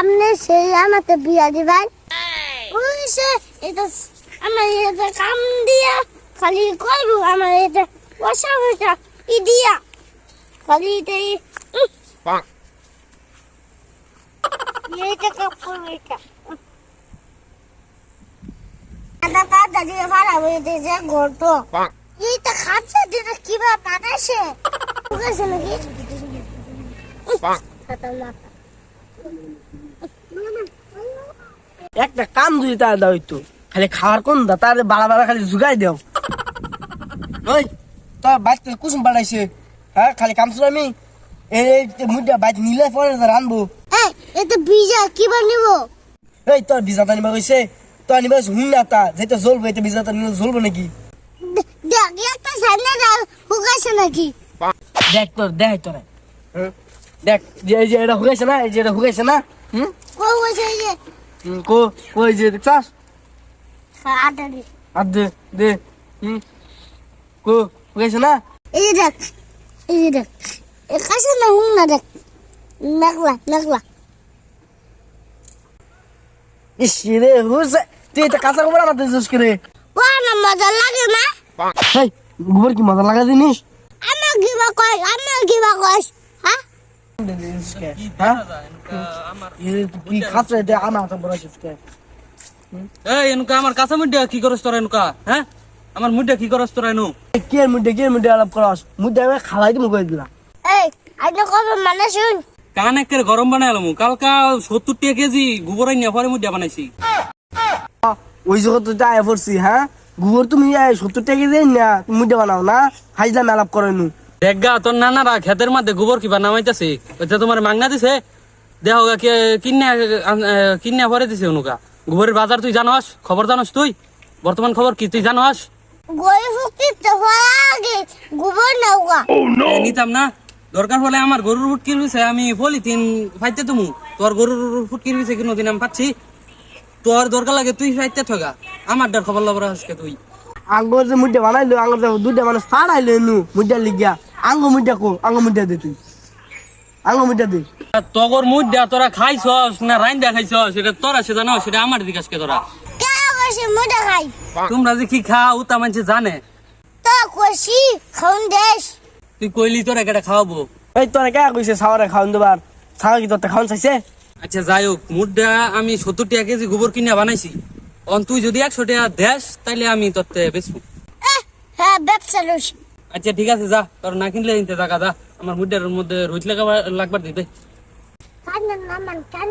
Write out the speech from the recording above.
আপনি সেই আমাকে বিয়া দিবেন ওইসে এটা আমার এটা কাম দিয়া খালি করবো আমার এটা বসা বসা দিয়া খালি এটাই এটা কাপ করবো এটা দাদা দাদি ভাড়া হয়ে যে ঘরটো এইটা খাচ্ছে দিনে কিভাবে বানাইছে বুঝেছে নাকি একটা কাম যদি তার দাও একটু খালি খাওয়ার কোন দা তার বাড়া বাড়া খালি জুগাই দেও ওই তোর বাচ্চা কুসুম বাড়াইছে হ্যাঁ খালি কাম শুরু আমি এই মুদ্রা বাইক নিলে পরে রানবো এই এটা বিজা কিবা নিব এই তোর বিজাতা নিবা কইছে তোর নিবা হুন না তা যেটা জ্বলবো এটা বিজাতা নিলে জ্বলবো নাকি দেখ একটা সামনে হুকাছে নাকি দেখ তোর দেখ তোর দেখ যে এই যে এটা হুকাইছে না এই যে এটা হুকাইছে না কো হইছে এই যে কো কই যে দেখছাস আটারি আর দে দে কো হুকাইছে না এই যে দেখ এ কাছে না হুন না দেখ মেঘলা ইস রে হুস তুই এটা কাঁচা গোবর আমার দিছিস করে ও না মজা লাগে না এই গোবর কি মজা লাগা জিনিস আমার কিবা কয় হ্যাঁ কি খাচ্ছে এটা আমার তো বড় শিফট এই এনুকা আমার কাঁচা মুড্ডা কি করস তোরা এনুকা হ্যাঁ আমার মুড্ডা কি করস তোরা এনু কে মুডে আলাপ করস মুডে আমি খাওয়াই দিমু কই দিলা এই আইলো কবে মানে শুন কানেকের গরম বানাইলাম কালকা 70 টাকা কেজি গোবর আইনা পরে মুড্ডা বানাইছি ওই জগৎ তো আয় পড়ছি হ্যাঁ গোবর তুমি 70 টাকা দেই না তুমি মুডে বানাও না হাইজলাম আলাপ করনু দেখগা তোর নানারা ক্ষেতের মধ্যে গোবর কিবা নামাইতেছে ওইটা তোমার মাগনা দিছে দেখো গা কিনে ভরে দিছে অনুকা গোবরের বাজার তুই জানোস খবর জানোস তুই বর্তমান খবর কি তুই জানোস গই ফুকি তো আগে গোবর নাওগা নিতাম না দরকার হলে আমার গরুর ফুটকির হইছে আমি পলিথিন ফাইতে তুমি তোর গরুর ফুটকির হইছে কোনদিন আমি পাচ্ছি তোর দরকার লাগে তুই ফাইতে থাকা আমার ডার খবর লবরা আজকে তুই আঙ্গুর যে মুডে বানাইলো আঙ্গুর দুইটা মানুষ ফাড়াইলো নু মুডে লিগিয়া আঙ্গু মুডে কো আঙ্গু মুডে দে তুই আঙ্গু মুডে দে তগর মুড্ডা তোরা খাইছস না রাইন্দা খাইছস সেটা তোরা সে জানো সেটা আমার দিকে আজকে তোরা কে বসে মুডা খাই তোমরা যে কি খাও তা মানুষ জানে তো খুশি খাউন দেশ তুই কইলি তোরা কেটা খাওয়াবো এই তোরা কে কইছে সাওয়ারে খাওন দেবার ছাগল কি তোর খাওন চাইছে আচ্ছা যাই হোক মুড্ডা আমি 70 টাকা কেজি গোবর কিনে বানাইছি তুই যদি 100 টাকা দেস তাইলে আমি তোরতে বেচবো হ্যাঁ ব্যবসা রস আচ্ছা ঠিক আছে যা তোর না কিনলে নিতে টাকা যা আমার মুড্ডার মধ্যে রুইত লাগবার দিতে কান্না নামান